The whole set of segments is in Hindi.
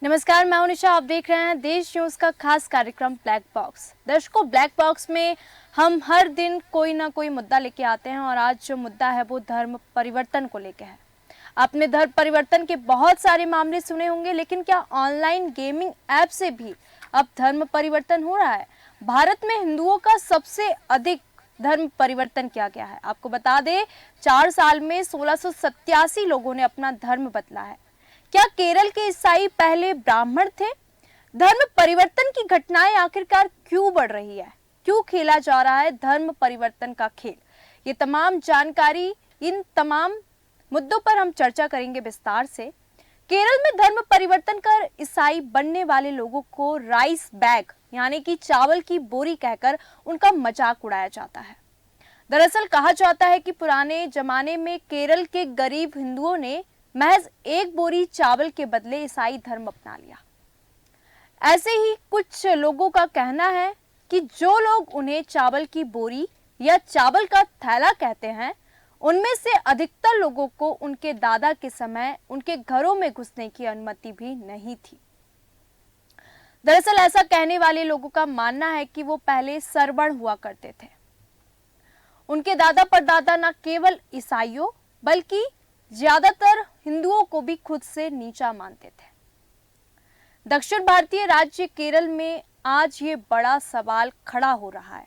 नमस्कार, मैं हूं निशा। आप देख रहे हैं देश न्यूज का खास कार्यक्रम ब्लैक बॉक्स। दर्शकों, ब्लैक बॉक्स में हम हर दिन कोई ना कोई मुद्दा लेके आते हैं और आज जो मुद्दा है वो धर्म परिवर्तन को लेके है। आपने धर्म परिवर्तन के बहुत सारे मामले सुने होंगे, लेकिन क्या ऑनलाइन गेमिंग ऐप से भी अब धर्म परिवर्तन हो रहा है? भारत में हिंदुओं का सबसे अधिक धर्म परिवर्तन किया गया है। आपको बता दें, 4 साल में 1687 लोगों ने अपना धर्म बदला है। क्या केरल के ईसाई पहले ब्राह्मण थे? धर्म परिवर्तन की घटनाएं आखिरकार क्यों बढ़ रही है? क्यों खेला जा रहा है धर्म परिवर्तन का खेल? ये तमाम जानकारी, इन तमाम मुद्दों पर हम चर्चा करेंगे विस्तार से। केरल में धर्म परिवर्तन कर ईसाई बनने वाले लोगों को राइस बैग यानी कि चावल की बोरी कहकर उनका मजाक उड़ाया जाता है। दरअसल कहा जाता है कि पुराने जमाने में केरल के गरीब हिंदुओं ने महज एक बोरी चावल के बदले ईसाई धर्म अपना लिया। ऐसे ही कुछ लोगों का कहना है कि जो लोग उन्हें चावल की बोरी या चावल का थैला कहते हैं, उनमें से अधिकतर लोगों को उनके दादा के समय उनके घरों में घुसने की अनुमति भी नहीं थी। दरअसल ऐसा कहने वाले लोगों का मानना है कि वो पहले सरवण हुआ करते थे। उनके दादा परदादा न केवल ईसाइयों बल्कि ज्यादातर हिंदुओं को भी खुद से नीचा मानते थे। दक्षिण भारतीय राज्य केरल में आज ये बड़ा सवाल खड़ा हो रहा है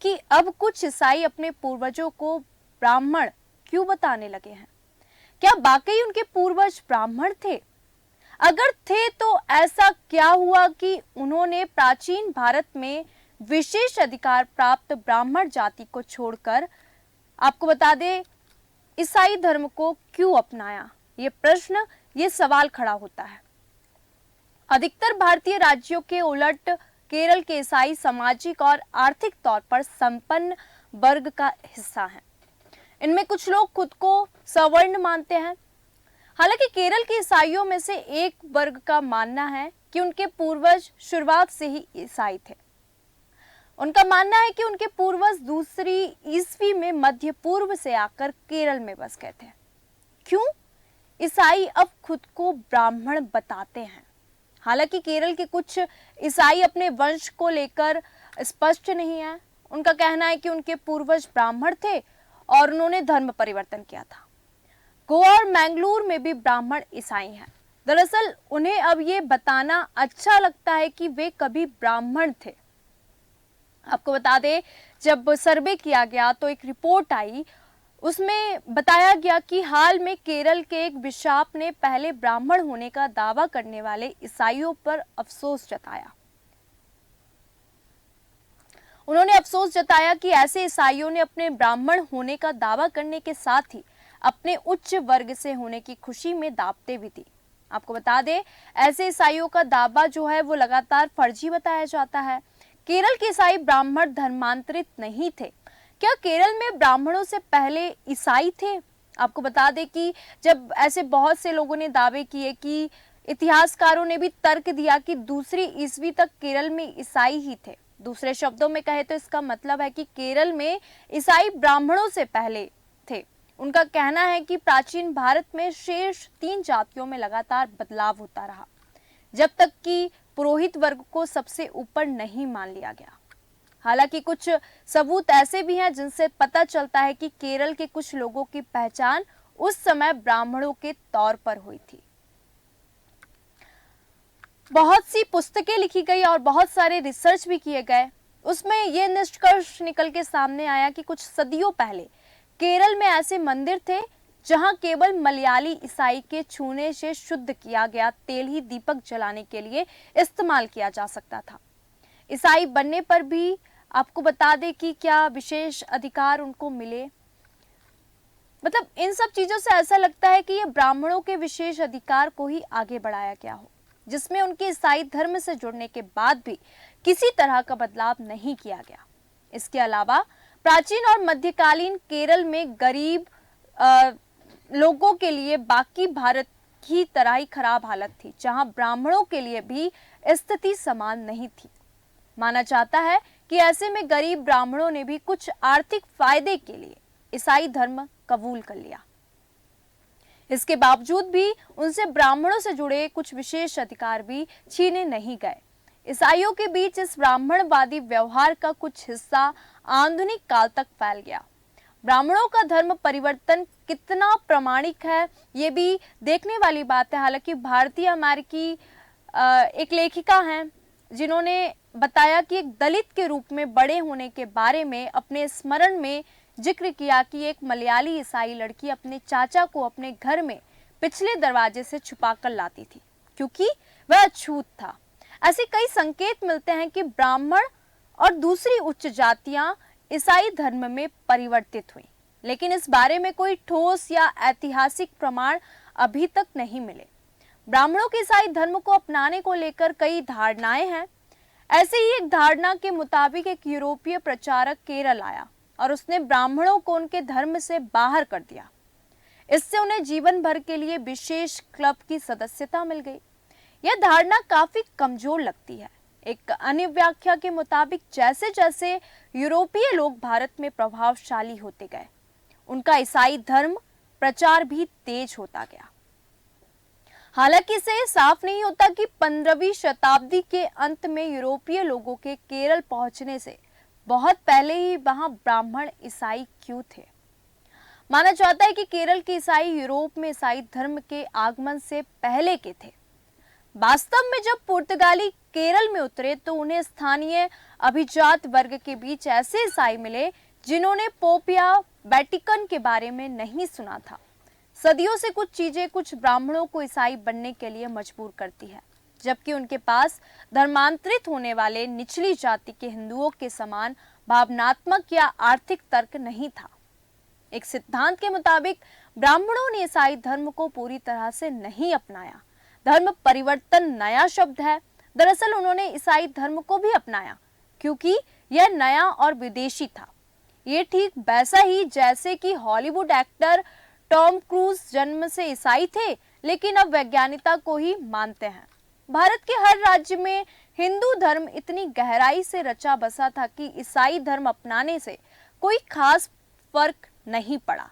कि अब कुछ ईसाई अपने पूर्वजों को ब्राह्मण क्यों बताने लगे हैं। क्या वाकई उनके पूर्वज ब्राह्मण थे? अगर थे तो ऐसा क्या हुआ कि उन्होंने प्राचीन भारत में विशेष अधिकार प्राप्त ब्राह्मण जाति को छोड़कर, आपको बता दें, ईसाई धर्म को क्यों अपनाया? ये प्रश्न, ये सवाल खड़ा होता है। अधिकतर भारतीय राज्यों के उलट केरल के ईसाई सामाजिक और आर्थिक तौर पर संपन्न वर्ग का हिस्सा हैं। इनमें कुछ लोग खुद को सवर्ण मानते हैं। हालांकि केरल के ईसाइयों में से एक वर्ग का मानना है कि उनके पूर्वज शुरुआत से ही ईसाई थे। उनका मानना है कि उनके पूर्वज दूसरी ईस्वी में मध्य पूर्व से आकर केरल में बस गए थे। क्यों ईसाई अब खुद को ब्राह्मण बताते हैं? हालांकि केरल के कुछ ईसाई अपने वंश को लेकर स्पष्ट नहीं है। उनका कहना है कि उनके पूर्वज ब्राह्मण थे और उन्होंने धर्म परिवर्तन किया था। गोवा और मैंगलोर में भी ब्राह्मण ईसाई हैं। दरअसल उन्हें अब ये बताना अच्छा लगता है कि वे कभी ब्राह्मण थे। आपको बता दें, जब सर्वे किया गया तो एक रिपोर्ट आई, उसमें बताया गया कि हाल में केरल के एक बिशप ने पहले ब्राह्मण होने का दावा करने वाले ईसाइयों पर अफसोस जताया। उन्होंने अफसोस जताया कि ऐसे ईसाइयों ने अपने ब्राह्मण होने का दावा करने के साथ ही अपने उच्च वर्ग से होने की खुशी में दावतें भी दी। आपको बता दें, ऐसे ईसाइयों का दावा जो है वो लगातार फर्जी बताया जाता है। केरल के ईसाई ब्राह्मण धर्मांतरित नहीं थे। क्या केरल में ब्राह्मणों से पहले ईसाई थे? आपको बता दें कि जब ऐसे बहुत से लोगों ने दावे किए कि इतिहासकारों ने भी तर्क दिया कि दूसरी ईस्वी तक केरल में ईसाई ही थे। दूसरे शब्दों में कहे तो इसका मतलब है कि केरल में ईसाई ब्राह्मणों से पहले थे। उनका कहना है कि प्राचीन भारत में शेष 3 जातियों में लगातार बदलाव होता रहा, जब तक कि पुरोहित वर्ग को सबसे ऊपर नहीं मान लिया गया। हालांकि कुछ सबूत ऐसे भी हैं जिनसे पता चलता है कि केरल के कुछ लोगों की पहचान उस समय ब्राह्मणों के तौर पर हुई थी। बहुत सी पुस्तकें लिखी गई और बहुत सारे रिसर्च भी किए गए। उसमें यह निष्कर्ष निकल के सामने आया कि कुछ सदियों पहले केरल में ऐसे मंदिर थे जहां केवल मलयाली ईसाई के छूने से शुद्ध किया गया तेल ही दीपक जलाने के लिए इस्तेमाल किया जा सकता था। ईसाई बनने पर भी आपको बता दें कि क्या विशेष अधिकार उनको मिले। मतलब इन सब चीजों से ऐसा लगता है कि ये ब्राह्मणों के विशेष अधिकार को ही आगे बढ़ाया गया हो, जिसमें उनके ईसाई धर्म से जुड़ने के बाद भी किसी तरह का बदलाव नहीं किया गया। इसके अलावा प्राचीन और मध्यकालीन केरल में गरीब लोगों के लिए बाकी भारत की तरह ही खराब हालत थी, जहां ब्राह्मणों के लिए भी स्थिति समान नहीं थी। माना जाता है कि ऐसे में गरीब ब्राह्मणों ने भी कुछ आर्थिक फायदे के लिए ईसाई धर्म कबूल कर लिया। इसके बावजूद भी उनसे ब्राह्मणों से जुड़े कुछ विशेष अधिकार भी छीने नहीं गए। ईसाइयों के बीच इस ब्राह्मणवादी व्यवहार का कुछ हिस्सा आधुनिक काल तक फैल गया। ब्राह्मणों का धर्म परिवर्तन कितना प्रामाणिक है, ये भी देखने वाली बात है। हालांकि भारतीय अमेरिकी एक लेखिका हैं जिन्होंने बताया कि एक दलित के रूप में बड़े होने के बारे में अपने स्मरण में जिक्र किया कि एक मलयाली ईसाई लड़की अपने चाचा को अपने घर में पिछले दरवाजे से छुपाकर लाती थी क्योंकि वह अछूत था। ऐसे कई संकेत मिलते हैं कि ब्राह्मण और दूसरी उच्च जातियां ईसाई धर्म में परिवर्तित हुई, लेकिन इस बारे में कोई ठोस या ऐतिहासिक प्रमाण अभी तक नहीं मिले। ब्राह्मणों के ईसाई धर्म को अपनाने को लेकर कई धारणाएं हैं। ऐसे ही एक धारणा के मुताबिक एक यूरोपीय प्रचारक केरल आया और उसने ब्राह्मणों को उनके धर्म से बाहर कर दिया। इससे उन्हें जीवन भर के लिए विशेष क्लब की सदस्यता मिल गई। यह धारणा काफी कमजोर लगती है। एक अन्य व्याख्या के मुताबिक जैसे जैसे यूरोपीय लोग भारत में प्रभावशाली होते गए, उनका ईसाई धर्म प्रचार भी तेज होता गया। हालांकि इसे साफ नहीं होता कि 15वीं शताब्दी के अंत में यूरोपीय लोगों के केरल पहुंचने से बहुत पहले ही वहां ब्राह्मण ईसाई क्यों थे। माना जाता है कि केरल के ईसाई यूरोप में ईसाई धर्म के आगमन से पहले के थे। वास्तव में जब पुर्तगाली केरल में उतरे तो उन्हें स्थानीय अभिजात वर्ग के बीच ऐसे ईसाई मिले जिन्होंने पोप या वेटिकन के बारे में नहीं सुना था। सदियों से कुछ चीजें कुछ ब्राह्मणों को ईसाई बनने के लिए मजबूर करती है, जबकि उनके पास धर्मांतरित होने वाले निचली जाति के हिंदुओं के समान भावनात्मक या आर्थिक तर्क नहीं था। एक सिद्धांत के मुताबिक ब्राह्मणों ने ईसाई धर्म को पूरी तरह से नहीं अपनाया। धर्म परिवर्तन नया शब्द है। दरअसल उन्होंने ईसाई धर्म को भी अपनाया क्योंकि यह नया और विदेशी था। ये ठीक वैसा ही जैसे कि हॉलीवुड एक्टर टॉम क्रूज जन्म से ईसाई थे, लेकिन अब वैज्ञानिकता को ही मानते हैं। भारत के हर राज्य में हिंदू धर्म इतनी गहराई से रचा बसा था कि ईसाई धर्म अपनाने से कोई खास फर्क नहीं पड़ा।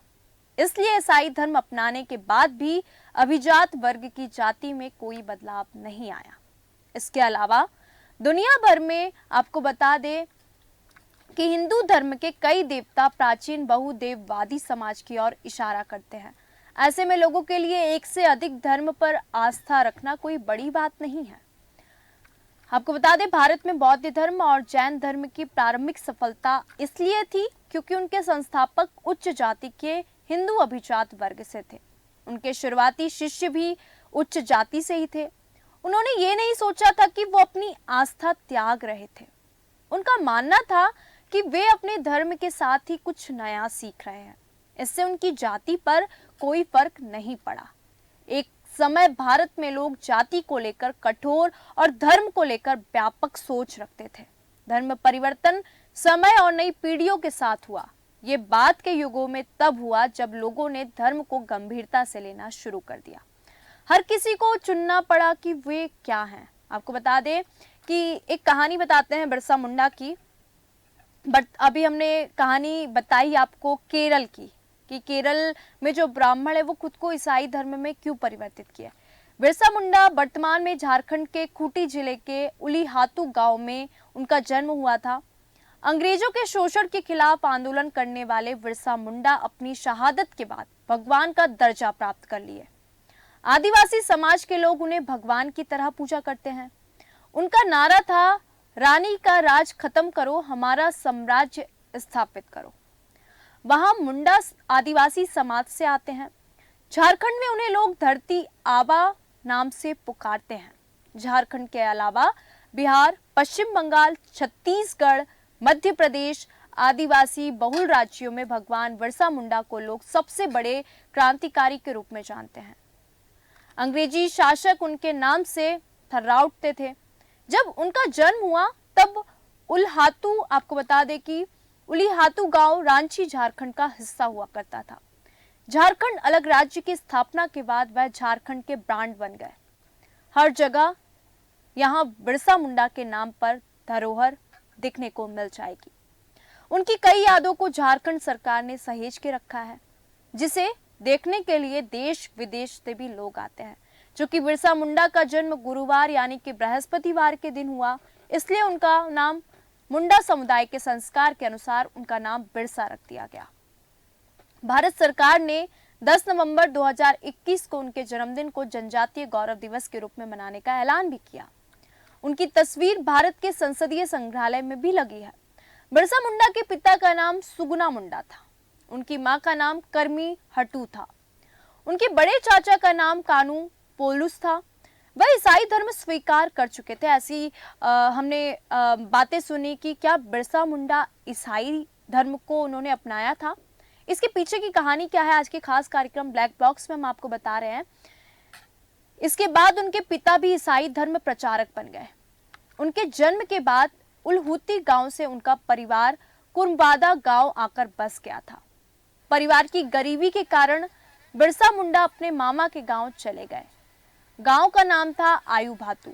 इसलिए ईसाई धर्म अपनाने के बाद भी अभिजात वर्ग की जाति में कोई बदलाव नहीं आया। इसके अलावा दुनिया भर में आपको बता दें कि हिंदू धर्म के कई देवता प्राचीन बहुदेववादी समाज की ओर इशारा करते हैं। ऐसे में लोगों के लिए एक से अधिक धर्म पर आस्था रखना कोई बड़ी बात नहीं है। आपको बता दें, भारत में बौद्ध धर्म और जैन धर्म की प्रारंभिक सफलता इसलिए थी क्योंकि उनके संस्थापक उच्च जाति के हिंदू अभिजात वर्ग से थे। उनके शुरुआती शिष्य भी उच्च जाति से ही थे। उन्होंने ये नहीं सोचा था कि वो अपनी आस्था त्याग रहे थे। उनका मानना था कि वे अपने धर्म के साथ ही कुछ नया सीख रहे हैं। इससे उनकी जाति पर कोई फर्क नहीं पड़ा। एक समय भारत में लोग जाति को लेकर कठोर और धर्म को लेकर व्यापक सोच रखते थे। धर्म परिवर्तन समय और नई पीढ़ियों के साथ हुआ। ये बाद के युगों में तब हुआ जब लोगों ने धर्म को गंभीरता से लेना शुरू कर दिया। हर किसी को चुनना पड़ा कि वे क्या हैं। आपको बता दें कि एक कहानी बताते हैं बिरसा मुंडा की। बट अभी हमने कहानी बताई आपको केरल की कि केरल में जो ब्राह्मण है वो खुद को ईसाई धर्म में क्यों परिवर्तित किया। बिरसा मुंडा वर्तमान में झारखंड के खूंटी जिले के उलीहातू गांव में उनका जन्म हुआ था। अंग्रेजों के शोषण के खिलाफ आंदोलन करने वाले बिरसा मुंडा अपनी शहादत के बाद भगवान का दर्जा प्राप्त कर लिए। आदिवासी समाज के लोग उन्हें भगवान की तरह पूजा करते हैं। उनका नारा था, रानी का राज खत्म करो, हमारा साम्राज्य स्थापित करो। वहां मुंडा आदिवासी समाज से आते हैं। झारखंड में उन्हें लोग धरती आबा नाम से पुकारते हैं। झारखंड के अलावा बिहार, पश्चिम बंगाल, छत्तीसगढ़, मध्य प्रदेश आदिवासी बहुल राज्यों में भगवान बिरसा मुंडा को लोग सबसे बड़े क्रांतिकारी के रूप में जानते हैं। अंग्रेजी शासक उनके नाम से थर्रा उठते थे। जब उनका जन्म हुआ तब उल्हातू, आपको बता दें कि उलीहातू गांव रांची झारखंड का हिस्सा हुआ करता था। झारखंड अलग राज्य की स्थापना के बाद वह झारखंड के ब्रांड बन गए। हर जगह यहां बिरसा मुंडा के नाम पर धरोहर दिखने को मिल जाएगी। उनकी कई यादों को झारखंड सरकार ने सहेज के रखा है, जिसे देखने के लिए देश विदेश से भी लोग आते हैं। चूंकि बिरसा मुंडा का जन्म गुरुवार यानी कि बृहस्पतिवार के दिन हुआ, इसलिए उनका नाम मुंडा समुदाय के संस्कार के अनुसार उनका नाम बिरसा रख दिया गया। भारत सरकार ने 10 नवंबर 2021 को उनके जन्मदिन को जनजातीय गौरव दिवस के रूप में मनाने का ऐलान भी किया। उनकी तस्वीर भारत के संसदीय संग्रहालय में भी लगी है। बिरसा मुंडा के पिता का नाम सुगुना मुंडा था। उनकी मां का नाम कर्मी हटू था। उनके बड़े चाचा का नाम कानू पोलुस था। वह ईसाई धर्म स्वीकार कर चुके थे। ऐसी हमने बातें सुनी कि क्या बिरसा मुंडा ईसाई धर्म को उन्होंने अपनाया था। इसके पीछे की कहानी क्या है, आज के खास कार्यक्रम ब्लैक बॉक्स में हम आपको बता रहे हैं। इसके बाद उनके पिता भी ईसाई धर्म प्रचारक बन गए। उनके जन्म के बाद उलहूती गांव से उनका परिवार कुरबादा गांव आकर बस गया था। परिवार की गरीबी के कारण बिरसा मुंडा अपने मामा के गांव चले गए। गांव का नाम था आयु भातू।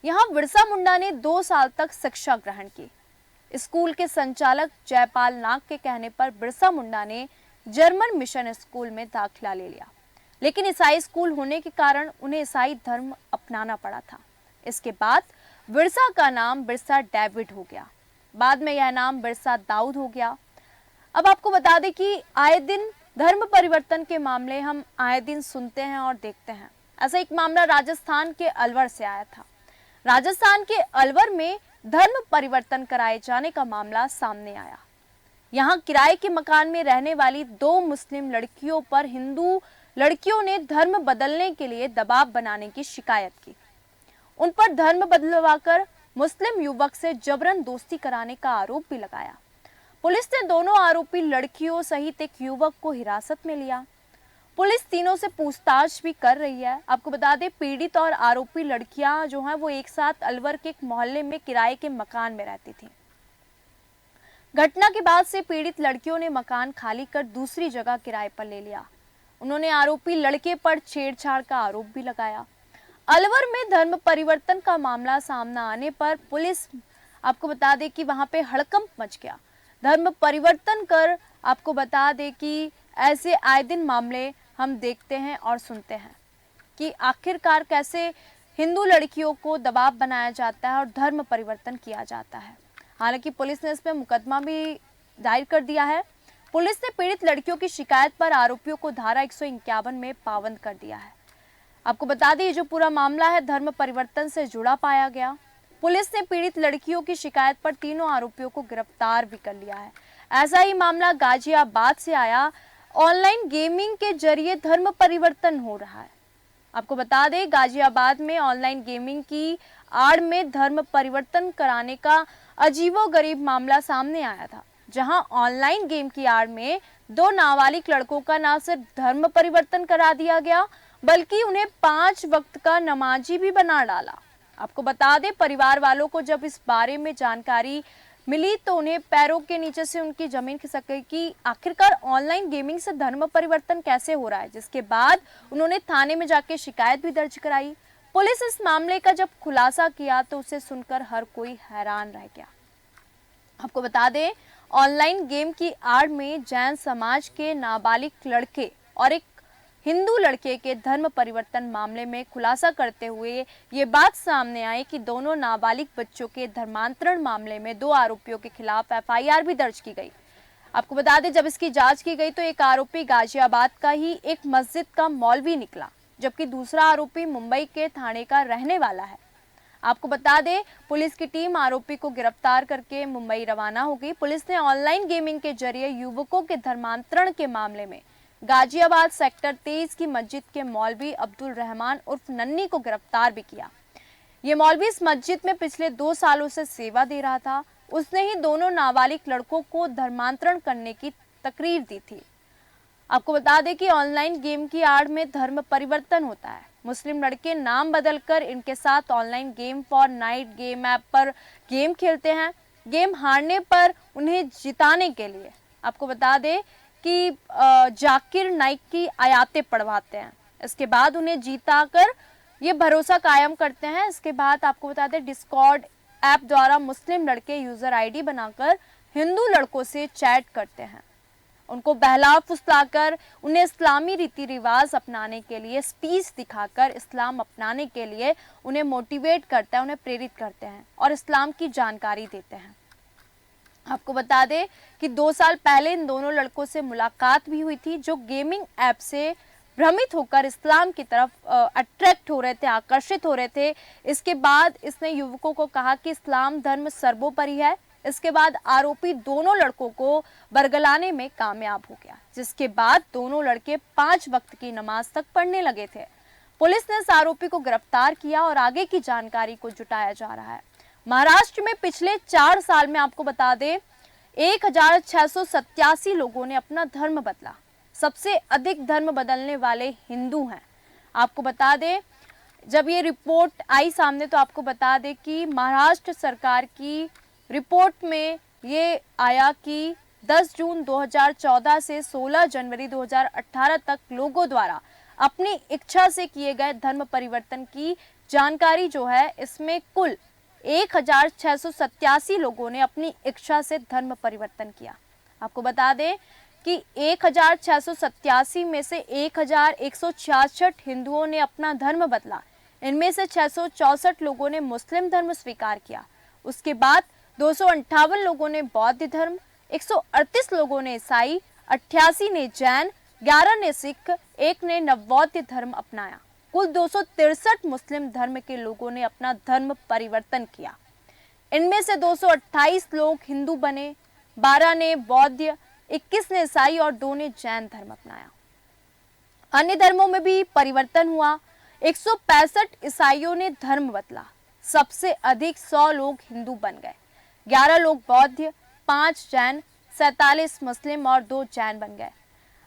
यहां बिरसा मुंडा ने 2 साल तक शिक्षा ग्रहण की। स्कूल के संचालक जयपाल नाग के कहने पर बिरसा मुंडा ने जर्मन मिशन स्कूल में दाखिला ले लिया, लेकिन ईसाई स्कूल होने के कारण उन्हें ईसाई धर्म अपनाना पड़ा था। इसके बाद बिरसा का नाम बिरसा डेविड हो गया। बाद में यह नाम बिरसा दाऊद हो गया। अब आपको बता दें कि आए दिन धर्म परिवर्तन के मामले हम आए दिन सुनते हैं और देखते हैं। ऐसा एक मामला राजस्थान के अलवर से आया था। राजस्थान के अलवर में धर्म परिवर्तन कराए जाने का मामला सामने आया। यहाँ किराए के मकान में रहने वाली 2 मुस्लिम लड़कियों पर हिंदू लड़कियों ने धर्म बदलने के लिए दबाव बनाने की शिकायत की। उन पर धर्म बदलवाकर मुस्लिम युवक से जबरन दोस्ती कराने का आरोप भी लगाया। पुलिस ने दोनों आरोपी लड़कियों सहित एक युवक को हिरासत में लिया। पुलिस तीनों से पूछताछ भी कर रही है। आपको बता दें, पीड़ित और आरोपी लड़कियां जो हैं वो एक साथ अलवर के एक मोहल्ले में किराए के मकान में रहती थी। घटना के बाद से पीड़ित लड़कियों ने मकान खाली कर दूसरी जगह किराए पर ले लिया। उन्होंने आरोपी लड़के पर छेड़छाड़ का आरोप भी लगाया। अलवर में धर्म परिवर्तन का मामला सामने आने पर पुलिस, आपको बता दें कि वहां पे हड़कंप मच गया। धर्म परिवर्तन कर आपको बता दें कि ऐसे आए दिन मामले हम देखते हैं और सुनते हैं कि आखिरकार कैसे हिंदू लड़कियों को दबाव बनाया जाता है और धर्म परिवर्तन किया जाता है। हालांकि पुलिस ने इसमें मुकदमा भी दायर कर दिया है। पुलिस ने पीड़ित लड़कियों की शिकायत पर आरोपियों को धारा 151 में पाबंद कर दिया है। आपको बता दें, जो पूरा मामला है धर्म परिवर्तन से जुड़ा पाया गया। पुलिस ने पीड़ित लड़कियों की शिकायत पर तीनों आरोपियों को गिरफ्तार भी कर लिया है। ऐसा ही मामला गाजियाबाद से आया। ऑनलाइन गेमिंग के जरिए धर्म परिवर्तन हो रहा है। आपको बता दें, गाजियाबाद में ऑनलाइन गेमिंग की आड़ में धर्म परिवर्तन कराने का अजीबोगरीब मामला सामने आया था, जहां ऑनलाइन गेम की आड़ में 2 नाबालिग लड़कों का न सिर्फ धर्म परिवर्तन करा दिया गया, बल्कि उन्हें 5 वक्त का नमाजी भी बना डाला। आपको बता दें, परिवार वालों को जब इस बारे में जानकारी मिली तो उन्हें पैरों के नीचे से उनकी जमीन खिसक गई कि आखिरकार ऑनलाइन गेमिंग से धर्म परिवर्तन कैसे हो रहा है। जिसके बाद उन्होंने थाने में जाके शिकायत भी दर्ज कराई। पुलिस इस मामले का जब खुलासा किया तो उसे सुनकर हर कोई हैरान रह गया। आपको बता दें, ऑनलाइन गेम की आड़ में जैन समाज के नाबालिग लड़के और एक हिंदू लड़के के धर्म परिवर्तन मामले में खुलासा करते हुए ये बात सामने आई कि दोनों नाबालिग बच्चों के धर्मांतरण मामले में 2 आरोपियों के खिलाफ एफआईआर भी दर्ज की गई। आपको बता दें, जब इसकी जांच की गई तो एक आरोपी गाजियाबाद का ही एक मस्जिद का मौलवी निकला, जबकि दूसरा आरोपी मुंबई के थाने का रहने वाला है। आपको बता दें, पुलिस की टीम आरोपी को गिरफ्तार करके मुंबई रवाना हो गई। पुलिस ने ऑनलाइन गेमिंग के जरिए युवकों के धर्मांतरण के मामले में गाजियाबाद सेक्टर 23 की मस्जिद के मौलवी अब्दुल रहमान उर्फ नन्नी को गिरफ्तार भी किया। ये मौलवी इस मस्जिद में पिछले 2 सालों से सेवा दे रहा था। उसने ही दोनों नाबालिग लड़कों को धर्मांतरण करने की तकरीर दी थी। आपको बता दें कि ऑनलाइन गेम की आड़ में धर्म परिवर्तन होता है। मुस्लिम लड़के नाम बदलकर इनके साथ online game for night game app पर गेम खेलते हैं। गेम हारने पर उन्हें जिताने के लिए आपको बता दें कि जाकिर नाइक की आयातें पढ़वाते हैं। इसके बाद उन्हें जीताकर ये भरोसा कायम करते हैं। इसके बाद आपको बता दें, डिस्कॉर्ड ऐप द्वारा मुस्लिम लड़के यूजर आईडी बनाकर हिंदू लड़कों से चैट करते हैं उनको बहला फुसलाकर उन्हें इस्लामी रीति रिवाज अपनाने के लिए, स्पीच दिखाकर इस्लाम अपनाने के लिए उन्हें मोटिवेट करते हैं, उन्हें प्रेरित करते हैं और इस्लाम की जानकारी देते हैं। आपको बता दें कि 2 साल पहले इन दोनों लड़कों से मुलाकात भी हुई थी, जो गेमिंग ऐप से भ्रमित होकर इस्लाम की तरफ अट्रैक्ट हो रहे थे, आकर्षित हो रहे थे। इसके बाद इसने युवकों को कहा कि इस्लाम धर्म सर्वोपरि है। इसके बाद आरोपी दोनों लड़कों को बरगलाने में कामयाब हो गया, जिसके बाद दोनों लड़के 5 वक्त की नमाज तक पढ़ने लगे थे। पुलिस ने इस आरोपी को गिरफ्तार किया और आगे की जानकारी को जुटाया जा रहा है। महाराष्ट्र में पिछले 4 साल में आपको बता दें 1687 लोगों ने अपना धर्म बदला। सबसे अधिक धर्म बदलने वाले हिंदू हैं। आपको बता दें जब ये रिपोर्ट आई सामने तो आपको बता दें कि महाराष्ट्र सरकार की रिपोर्ट में ये आया कि 10 जून 2014 से 16 जनवरी 2018 तक लोगों द्वारा अपनी इच्छा से किए गए धर्म परिवर्तन की जानकारी जो है, इसमें कुल 1687 लोगों ने अपनी इच्छा से धर्म परिवर्तन किया। आपको बता दें कि 1687 में से 1166 हिंदुओं ने अपना धर्म बदला। इनमें से 664 लोगों ने मुस्लिम धर्म स्वीकार किया। उसके बाद 258 लोगों ने बौद्ध धर्म, 138 लोगों ने ईसाई, 88 ने जैन, 11 ने सिख, 1 ने नवबौद्ध धर्म अपनाया। कुल 263 मुस्लिम धर्म के लोगों ने अपना धर्म परिवर्तन किया। इनमें से 228 लोग हिंदू बने, 12 ने बौद्ध, 21 ने ईसाई और 2 ने जैन धर्म अपनाया। अन्य धर्मों में भी परिवर्तन हुआ। 165 ईसाइयों ने धर्म बदला। सबसे अधिक 100 लोग हिंदू बन गए, 11 लोग बौद्ध, 5 जैन, 47 मुस्लिम और 2 जैन बन गए।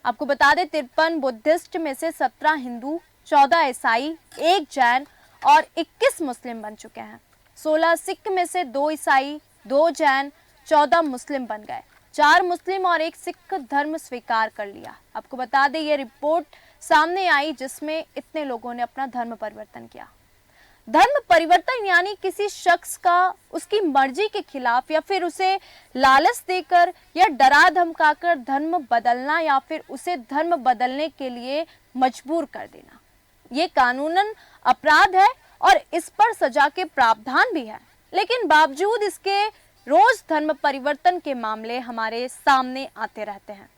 आपको बता दें 53 बुद्धिस्ट में से 17 हिंदू, 14 ईसाई, 1 जैन और 21 मुस्लिम बन चुके हैं। 16 सिख में से 2 ईसाई, 2 जैन, 14 मुस्लिम बन गए। 4 मुस्लिम और 1 सिख धर्म स्वीकार कर लिया। आपको बता दें ये रिपोर्ट सामने आई जिसमें इतने लोगों ने अपना धर्म परिवर्तन किया। धर्म परिवर्तन यानी किसी शख्स का उसकी मर्जी के खिलाफ या फिर उसे लालच देकर या डरा धमकाकर धर्म बदलना या फिर उसे धर्म बदलने के लिए मजबूर कर देना। ये कानूनन अपराध है और इस पर सजा के प्रावधान भी है, लेकिन बावजूद इसके रोज धर्म परिवर्तन के मामले हमारे सामने आते रहते हैं।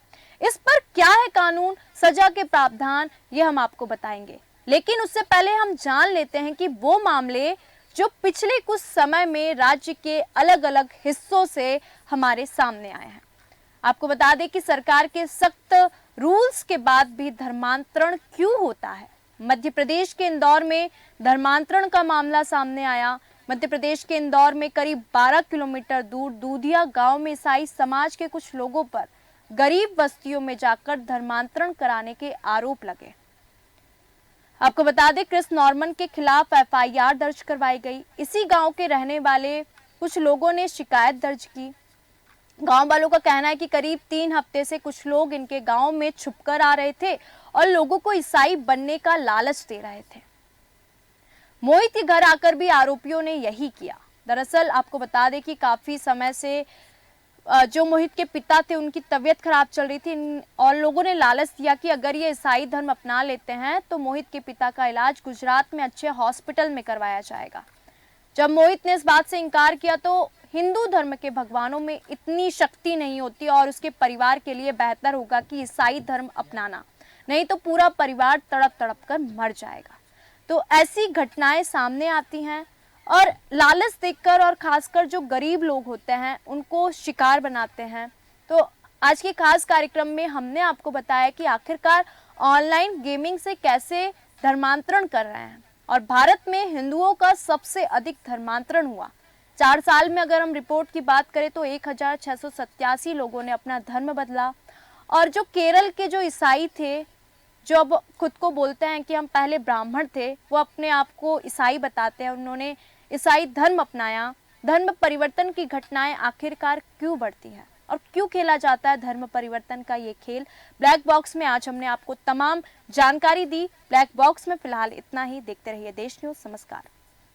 इस पर क्या है कानून, सजा के प्रावधान, ये हम आपको बताएंगे। लेकिन उससे पहले हम जान लेते हैं कि वो मामले जो पिछले कुछ समय में राज्य के अलग अलग हिस्सों से हमारे सामने आए हैं। आपको बता दें कि सरकार के सख्त रूल्स के बाद भी धर्मांतरण क्यों होता है। मध्य प्रदेश के इंदौर में धर्मांतरण का मामला सामने आया। मध्य प्रदेश के इंदौर में करीब 12 किलोमीटर दूर दूधिया गांव में ईसाई समाज के कुछ लोगों पर गरीब बस्तियों में जाकर धर्मांतरण कराने के आरोप लगे। आपको बता दें क्रिस नॉर्मन के खिलाफ FIR दर्ज करवाई गई। इसी गांव के रहने वाले कुछ लोगों ने शिकायत दर्ज की। गांव वालों का कहना है कि करीब 3 हफ्ते से कुछ लोग इनके गांव में छुपकर आ रहे थे और लोगों को ईसाई बनने का लालच दे रहे थे। मोहित के घर आकर भी आरोपियों ने यही किया। दरअसल आपको बता दें कि काफी समय से जो मोहित के पिता थे उनकी तबीयत खराब चल रही थी और लोगों ने लालच दिया कि अगर ये ईसाई धर्म अपना लेते हैं तो मोहित के पिता का इलाज गुजरात में अच्छे हॉस्पिटल में करवाया जाएगा। जब मोहित ने इस बात से इनकार किया तो हिंदू धर्म के भगवानों में इतनी शक्ति नहीं होती और उसके परिवार के लिए बेहतर होगा कि ईसाई धर्म अपनाना, नहीं तो पूरा परिवार तड़प तड़प कर मर जाएगा। तो ऐसी घटनाएं सामने आती हैं और लालच देखकर और खासकर जो गरीब लोग होते हैं उनको शिकार बनाते हैं। तो आज के खास कार्यक्रम में हमने आपको बताया कि आखिरकार ऑनलाइन गेमिंग से कैसे धर्मांतरण कर रहे हैं और भारत में हिंदुओं का सबसे अधिक धर्मांतरण हुआ। 4 साल में अगर हम रिपोर्ट की बात करें तो 1687 लोगों ने अपना धर्म बदला। और जो केरल के जो ईसाई थे, जो अब खुद को बोलते हैं कि हम पहले ब्राह्मण थे, वो अपने आप को ईसाई बताते हैं, उन्होंने ईसाई धर्म अपनाया। धर्म परिवर्तन की घटनाएं आखिरकार क्यों बढ़ती है और क्यों खेला जाता है धर्म परिवर्तन का ये खेल। ब्लैक बॉक्स में आज हमने आपको तमाम जानकारी दी। ब्लैक बॉक्स में फिलहाल इतना ही। देखते रहिए देश न्यूज़। नमस्कार।